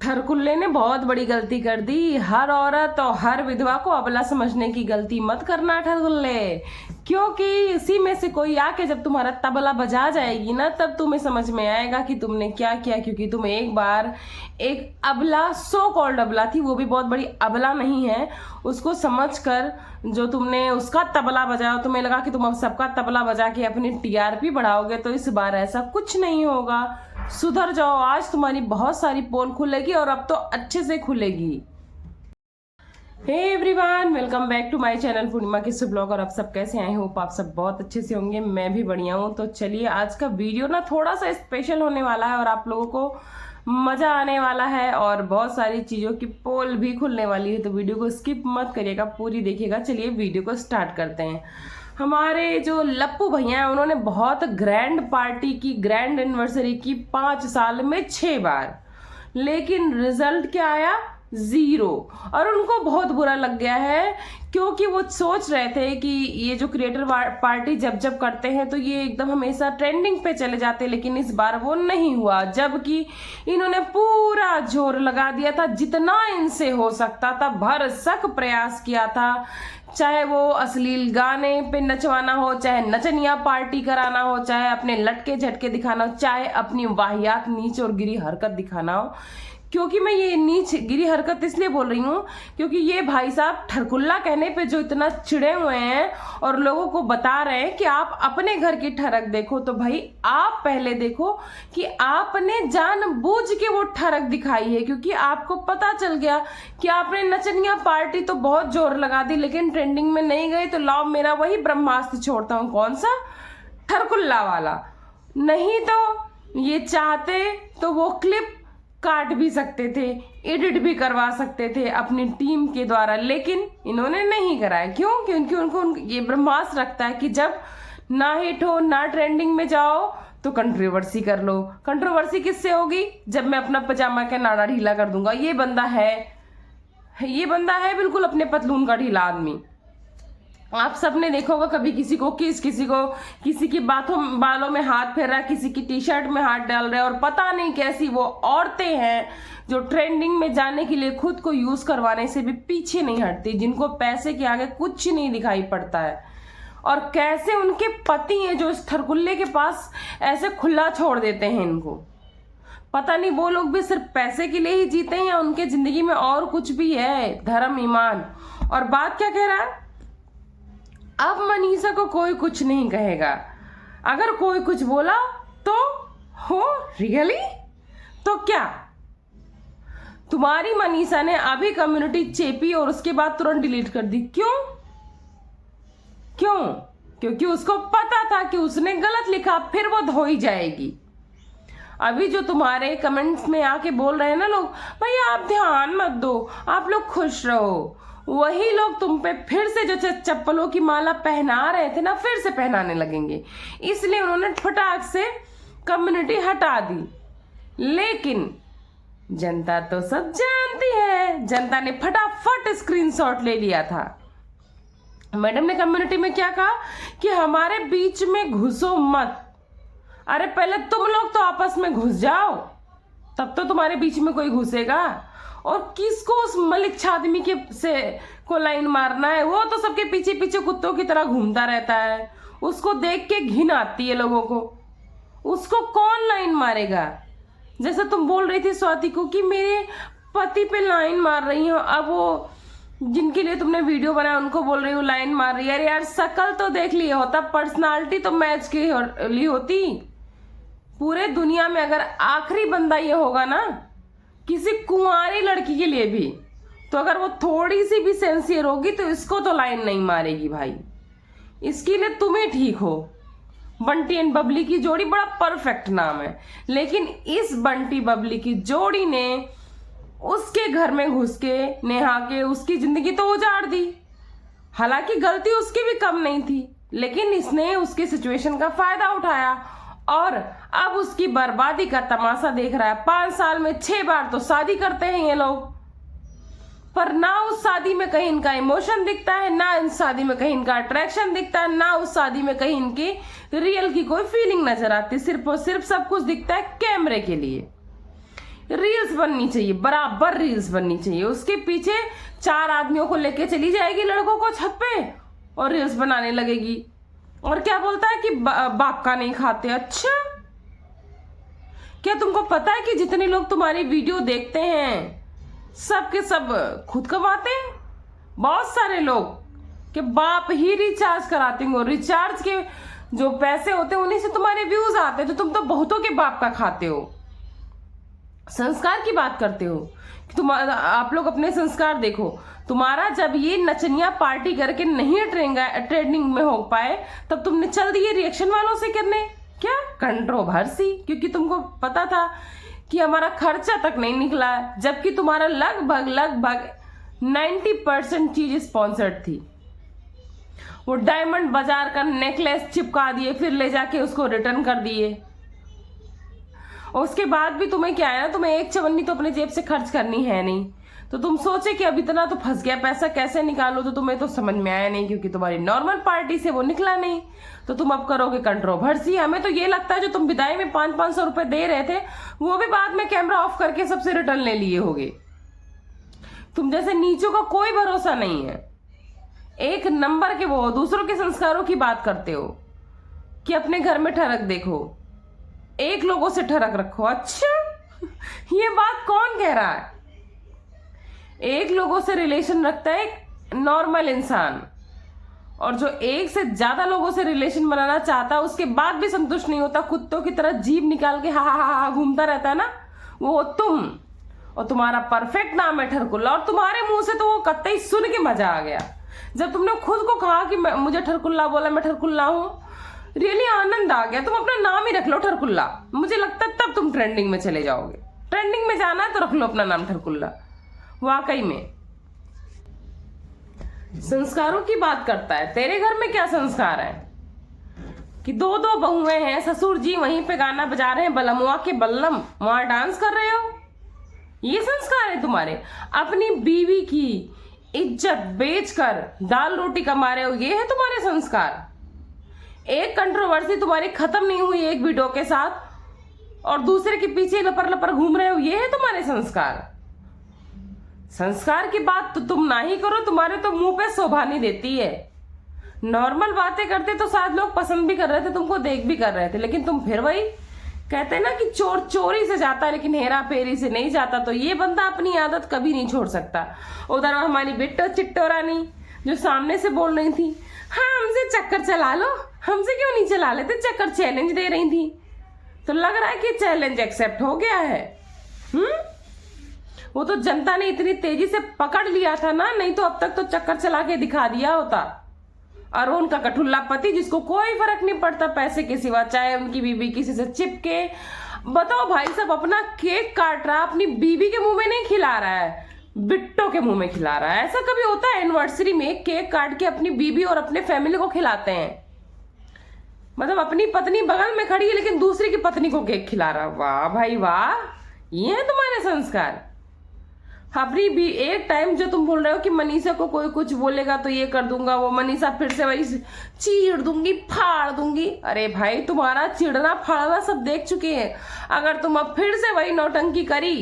ठरकुल्ले ने बहुत बड़ी गलती कर दी। हर औरत और हर विधवा को अबला समझने की गलती मत करना ठरकुल्ले, क्योंकि इसी में से कोई आके जब तुम्हारा तबला बजा जाएगी ना, तब तुम्हें समझ में आएगा कि तुमने क्या किया। क्योंकि तुम एक बार एक अबला, सो कॉल्ड अबला थी, वो भी बहुत बड़ी अबला नहीं है, उसको समझकर जो तुमने उसका तबला बजाया, तुम्हें लगा कि तुम अब सबका तबला बजा के अपनी टीआरपी बढ़ाओगे। तो इस बार ऐसा कुछ नहीं होगा, सुधर जाओ। आज तुम्हारी बहुत सारी पोल खुलेगी और अब तो अच्छे से खुलेगी। Hey everyone, welcome back to my channel Purnima Kissu blog. और आप सब कैसे आए हो? आप सब बहुत अच्छे से होंगे, मैं भी बढ़िया हूँ। तो चलिए, आज का वीडियो ना थोड़ा सा स्पेशल होने वाला है और आप लोगों को मजा आने वाला है और बहुत सारी चीजों की पोल भी खुलने वाली है। तो वीडियो को स्किप मत करिएगा, पूरी देखिएगा। चलिए वीडियो को स्टार्ट करते हैं। हमारे जो लप्पू भैया हैं, उन्होंने बहुत ग्रैंड पार्टी की, ग्रैंड एनिवर्सरी की 5 साल में 6 बार, लेकिन रिजल्ट क्या आया? 0। और उनको बहुत बुरा लग गया है, क्योंकि वो सोच रहे थे कि ये जो क्रिएटर पार्टी जब जब करते हैं तो ये एकदम हमेशा ट्रेंडिंग पे चले जाते, लेकिन इस बार वो नहीं हुआ। जबकि इन्होंने पूरा जोर लगा दिया था, जितना इनसे हो सकता था भरसक प्रयास किया था। चाहे वो अश्लील गाने पे नचवाना हो, चाहे नचनिया पार्टी कराना हो, चाहे अपने लटके झटके दिखाना हो, चाहे अपनी वाहियात नीच और गिरी हरकत दिखाना हो। क्योंकि मैं ये नीच गिरी हरकत इसलिए बोल रही हूँ क्योंकि ये भाई साहब ठरकुल्ला कहने पे जो इतना चिड़े हुए हैं और लोगों को बता रहे हैं कि आप अपने घर की ठरक देखो। तो भाई आप पहले देखो कि आपने जानबूझ के वो ठरक दिखाई है, क्योंकि आपको पता चल गया कि आपने नचनिया पार्टी तो बहुत जोर लगा दी, लेकिन ट्रेंडिंग में नहीं गई। तो लाओ मेरा वही ब्रह्मास्त्र छोड़ता हूँ। कौन सा? ठरकुल्ला वाला। नहीं तो ये चाहते तो वो क्लिप काट भी सकते थे, एडिट भी करवा सकते थे अपनी टीम के द्वारा, लेकिन इन्होंने नहीं कराया। क्यों? क्योंकि उनको ये ब्रह्मास्त्र रखता है कि जब ना हिट हो, ना ट्रेंडिंग में जाओ, तो कंट्रोवर्सी कर लो। कंट्रोवर्सी किससे होगी? जब मैं अपना पजामा का नाड़ा ढीला कर दूंगा। ये बंदा है बिल्कुल अपने पतलून का ढीला आदमी। आप सबने देखा होगा कभी किसी को किसी की बालों में हाथ फेर रहा है, किसी की टी शर्ट में हाथ डाल रहा है, और पता नहीं कैसी वो औरतें हैं जो ट्रेंडिंग में जाने के लिए खुद को यूज करवाने से भी पीछे नहीं हटती, जिनको पैसे के आगे कुछ नहीं दिखाई पड़ता है। और कैसे उनके पति हैं जो इस ठरकुल्ले के पास ऐसे खुला छोड़ देते हैं इनको। पता नहीं वो लोग भी सिर्फ पैसे के लिए ही जीते हैं या उनके जिंदगी में और कुछ भी है, धर्म ईमान। और बात क्या कह रहा है? अब मनीषा को कोई कुछ नहीं कहेगा। अगर कोई कुछ बोला तो हो रियली? तो क्या तुम्हारी मनीषा ने अभी कम्युनिटी चेपी और उसके बाद तुरंत डिलीट कर दी? क्यों? क्योंकि उसको पता था कि उसने गलत लिखा, फिर वो धोई जाएगी। अभी जो तुम्हारे कमेंट्स में आके बोल रहे हैं ना लोग, भाई आप ध्यान मत दो, आप लोग खुश रहो, वही लोग तुम पे फिर से जो चप्पलों की माला पहना रहे थे ना, फिर से पहनाने लगेंगे। इसलिए उन्होंने फटाक से कम्युनिटी हटा दी। लेकिन जनता तो सब जानती है, जनता ने फटाफट स्क्रीनशॉट ले लिया था। मैडम ने कम्युनिटी में क्या कहा कि हमारे बीच में घुसो मत। अरे पहले तुम लोग तो आपस में घुस जाओ, तब तो तुम्हारे बीच में कोई घुसेगा। और किसको उस मलिच्छ आदमी के को लाइन मारना है? वो तो सबके पीछे पीछे कुत्तों की तरह घूमता रहता है, उसको देख के घिन आती है लोगों को। उसको कौन लाइन मारेगा? जैसे तुम बोल रही थी स्वाति को कि मेरे पति पे लाइन मार रही हो, अब वो जिनके लिए तुमने वीडियो बनाया उनको बोल रही हो लाइन मार रही है। अरे यार, शकल तो देख लिया होता, पर्सनालिटी तो मैच के लिए होती। पूरे दुनिया में अगर आखिरी बंदा ये होगा ना किसी कुंवारी लड़की के लिए भी, तो अगर वो थोड़ी सी भी सेंसियर होगी तो इसको तो लाइन नहीं मारेगी भाई। इसके लिए तुम ही ठीक हो। बंटी एंड बबली की जोड़ी बड़ा परफेक्ट नाम है, लेकिन इस बंटी बबली की जोड़ी ने उसके घर में घुस के नेहा के उसकी जिंदगी तो उजाड़ दी। हालांकि गलती उसकी भी कम नहीं थी, लेकिन इसने उसकी सिचुएशन का फायदा उठाया और अब उसकी बर्बादी का तमाशा देख रहा है। 5 साल में 6 बार तो शादी करते हैं ये लोग, पर ना उस शादी में कहीं इनका इमोशन दिखता है, ना इस शादी में कहीं इनका अट्रैक्शन दिखता है, ना उस शादी में कहीं इनकी रियल की कोई फीलिंग नजर आती। सिर्फ और सिर्फ सब कुछ दिखता है कैमरे के लिए। रील्स बननी चाहिए, बराबर रील्स बननी चाहिए। उसके पीछे 4 आदमियों को लेके चली जाएगी लड़कों को छत पे और रील्स बनाने लगेगी। और क्या बोलता है कि बाप का नहीं खाते। अच्छा, क्या तुमको पता है कि जितने लोग तुम्हारी वीडियो देखते हैं सब के सब खुद कमाते हैं? बहुत सारे लोग के बाप ही रिचार्ज कराते हो, रिचार्ज के जो पैसे होते हैं उन्हीं से तुम्हारे व्यूज आते हैं। तो तुम तो बहुतों के बाप का खाते हो। संस्कार की बात करते हो कि आप लोग अपने संस्कार देखो। तुम्हारा जब ये नचनिया पार्टी करके नहीं ट्रेंडिंग में हो पाए तब तुमने चल दिए रिएक्शन वालों से करने, क्या कंट्रोवर्सी, क्योंकि तुमको पता था कि हमारा खर्चा तक नहीं निकला, जबकि तुम्हारा लगभग 90% चीज स्पॉन्सर्ड थी। वो डायमंड बाजार का नेकलेस चिपका दिए, फिर ले जाके उसको रिटर्न कर दिए। और उसके बाद भी तुम्हें क्या है ना, तुम्हें एक चवन्नी तो अपने जेब से खर्च करनी है नहीं। तो तुम सोचे कि अब इतना तो फंस गया, पैसा कैसे निकालो, तो तुम्हें तो समझ में आया नहीं, क्योंकि तुम्हारी नॉर्मल पार्टी से वो निकला नहीं। तो तुम अब करोगे कंट्रोवर्सी। हमें तो ये लगता है जो तुम विदाई में 500-500 रुपए दे रहे थे वो भी बाद में कैमरा ऑफ करके सबसे रिटर्न ले लिए होगे। तुम जैसे नीचों का कोई भरोसा नहीं है। एक नंबर के वो दूसरों के संस्कारों की बात करते हो कि अपने घर में ठरक देखो, एक लोगों से ठरक रखो। अच्छा, ये बात कौन कह रहा है? एक लोगों से रिलेशन रखता है एक नॉर्मल इंसान, और जो एक से ज्यादा लोगों से रिलेशन बनाना चाहता है उसके बाद भी संतुष्ट नहीं होता, कुत्तों की तरह जीभ निकाल के हा घूमता रहता है ना, वो तुम। और तुम्हारा परफेक्ट नाम है ठरकुल्ला, और तुम्हारे मुंह से तो वो कतई सुन के मजा आ गया जब तुमने खुद को कहा कि मुझे ठरकुल्ला बोला, मैं ठरकुल्ला हूं। रियली आनंद आ गया। तुम अपना नाम ही रख लो ठरकुल्ला, मुझे लगता है तब तुम ट्रेंडिंग में चले जाओगे। ट्रेंडिंग में जाना है तो रख लो अपना नाम ठरकुल्ला। वाकई में संस्कारों की बात करता है। तेरे घर में क्या संस्कार है कि 2-2 बहुएं हैं, ससुर जी वहीं पे गाना बजा रहे हैं, बलमुआ के बल्लम, वहां डांस कर रहे हो, ये संस्कार है तुम्हारे? अपनी बीवी की इज्जत बेचकर दाल रोटी कमा रहे हो, ये है तुम्हारे संस्कार? एक कंट्रोवर्सी तुम्हारी खत्म नहीं हुई एक वीडियो के साथ और दूसरे के पीछे लपर घूम रहे हो, ये है तुम्हारे संस्कार? संस्कार की बात तो तुम ना ही करो, तुम्हारे तो मुंह पे शोभा नहीं देती है। नॉर्मल बातें करते तो शायद लोग पसंद भी कर रहे थे, तुमको देख भी कर रहे थे, लेकिन तुम फिर वही कहते हैं ना कि चोर चोरी से जाता है लेकिन हेरा फेरी से नहीं जाता। तो ये बंदा अपनी आदत कभी नहीं छोड़ सकता। उधर हमारी बिट्टो चिट्टो रानी जो सामने से बोल रही थी, हाँ हमसे चक्कर चला लो, हमसे क्यों नहीं चला लेते, चक्कर चैलेंज दे रही थी। तो लग रहा है कि चैलेंज एक्सेप्ट हो गया है। वो तो जनता ने इतनी तेजी से पकड़ लिया था ना, नहीं तो अब तक तो चक्कर चला के दिखा दिया होता। और उनका कठुल्ला पति जिसको कोई फर्क नहीं पड़ता पैसे के सिवा, चाहे उनकी बीबी किसी से चिपके। बताओ भाई साहब, अपना केक काट रहा, अपनी बीबी के मुंह में नहीं खिला रहा है, बिट्टो के मुंह में खिला रहा है। ऐसा कभी होता है एनिवर्सरी में केक काट के अपनी बीबी और अपने फैमिली को खिलाते हैं? मतलब अपनी पत्नी बगल में खड़ी है लेकिन दूसरी की पत्नी को केक खिला रहा। वाह भाई वाह, ये है तुम्हारे संस्कार। अपनी भी एक टाइम जो तुम बोल रहे हो कि मनीषा को कोई कुछ बोलेगा तो ये कर दूंगा, वो मनीषा फिर से वही चीड़ दूंगी, फाड़ दूंगी। अरे भाई, तुम्हारा चिड़ना फाड़ना सब देख चुके हैं। अगर तुम अब फिर से वही नौटंकी करी,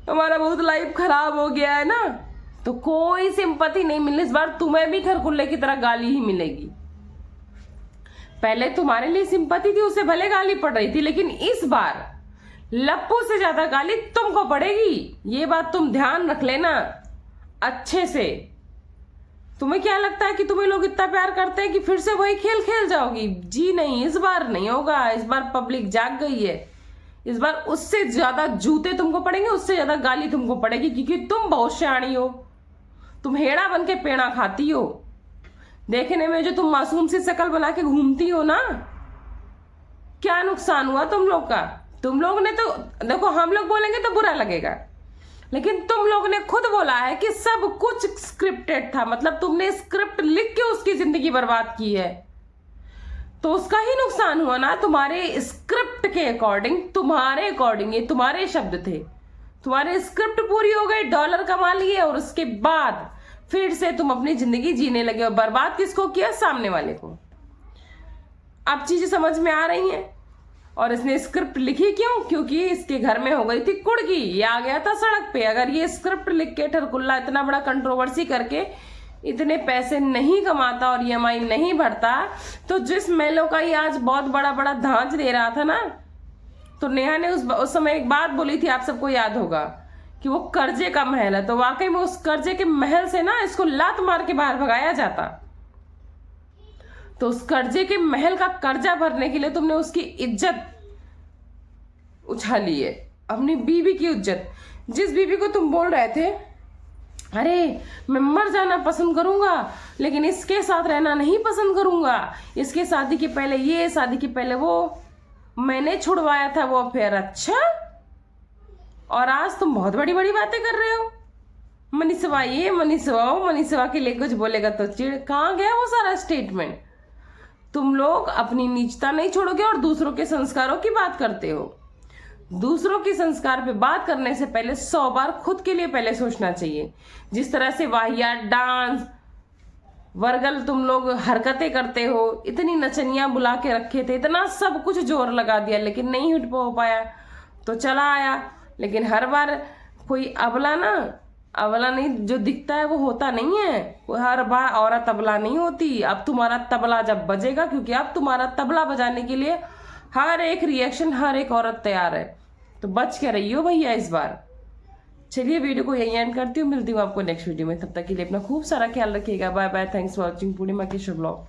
तुम्हारा बहुत लाइफ खराब हो गया है ना, तो कोई सिंपैथी नहीं मिलनी। इस बार तुम्हें भी ठरकुल्ले की तरह गाली ही मिलेगी। पहले तुम्हारे लिए सिंपैथी थी, उसे भले गाली पड़ रही थी, लेकिन इस बार लप्पू से ज्यादा गाली तुमको पड़ेगी। ये बात तुम ध्यान रख लेना अच्छे से। तुम्हें क्या लगता है कि तुम्हें लोग इतना प्यार करते हैं कि फिर से वही खेल खेल जाओगी? जी नहीं, इस बार नहीं होगा। इस बार पब्लिक जाग गई है। इस बार उससे ज्यादा जूते तुमको पड़ेंगे, उससे ज्यादा गाली तुमको पड़ेगी, क्योंकि तुम बहुत शयानी हो। तुम हेड़ा बन के पेड़ा खाती हो। देखने में जो तुम मासूम सी शक्ल बना के घूमती हो ना, क्या नुकसान हुआ तुम लोग का? तुम लोग ने तो देखो, हम लोग बोलेंगे तो बुरा लगेगा, लेकिन तुम लोग ने खुद बोला है कि सब कुछ स्क्रिप्टेड था। मतलब तुमने स्क्रिप्ट लिख के उसकी जिंदगी बर्बाद की है, तो उसका ही नुकसान हुआ ना। तुम्हारे स्क्रिप्ट के अकॉर्डिंग, तुम्हारे अकॉर्डिंग, ये तुम्हारे शब्द थे, तुम्हारी स्क्रिप्ट पूरी हो गई, डॉलर कमा लिए, और उसके बाद फिर से तुम अपनी जिंदगी जीने लगे। और बर्बाद किसको किया? सामने वाले को। अब चीजें समझ में आ रही हैं? और इसने स्क्रिप्ट लिखी क्यों? क्योंकि इसके घर में हो गई थी कुड़की, ये आ गया था सड़क पे। अगर ये स्क्रिप्ट लिख के ठरकुल्ला इतना बड़ा कंट्रोवर्सी करके इतने पैसे नहीं कमाता और ईएमआई नहीं भरता, तो जिस महलों का ये आज बहुत बड़ा बड़ा धांच दे रहा था ना, तो नेहा ने उस समय एक बात बोली थी, आप सबको याद होगा, कि वो कर्जे का महल है। तो वाकई में उस कर्जे के महल से ना इसको लात मार के बाहर भगाया जाता। तो उस कर्जे के महल का कर्जा भरने के लिए तुमने उसकी इज्जत उछाली है, अपनी बीवी की इज्जत। जिस बीवी को तुम बोल रहे थे, अरे मैं मर जाना पसंद करूंगा लेकिन इसके साथ रहना नहीं पसंद करूंगा, इसके शादी के पहले ये, शादी के पहले वो, मैंने छुड़वाया था वो अफेयर। अच्छा, और आज तुम बहुत बड़ी बड़ी बातें कर रहे हो, मनीषवा ये, मनीषवा वो, मनीषवा के लिए कुछ बोलेगा तो चिड़। कहाँ गया वो सारा स्टेटमेंट? तुम लोग अपनी नीचता नहीं छोड़ोगे और दूसरों के संस्कारों की बात करते हो। दूसरों के संस्कार पे बात करने से पहले 100 बार खुद के लिए पहले सोचना चाहिए। जिस तरह से वाहियात डांस, वर्गल तुम लोग हरकतें करते हो, इतनी नचनियां बुला के रखे थे, इतना सब कुछ जोर लगा दिया लेकिन नहीं हो पाया, तो चला आया। लेकिन हर बार कोई अबला नहीं, जो दिखता है वो होता नहीं है। हर बार औरत अबला नहीं होती। अब तुम्हारा तबला जब बजेगा, क्योंकि अब तुम्हारा तबला बजाने के लिए हर एक रिएक्शन, हर एक औरत तैयार है, तो बच के रहियो भैया इस बार। चलिए वीडियो को यही एंड करती हूँ, मिलती हूँ आपको नेक्स्ट वीडियो में। तब तक के लिए अपना खूब सारा ख्याल रखिएगा। Bye bye, thanks for watching Purnima की शुभ ब्लॉग।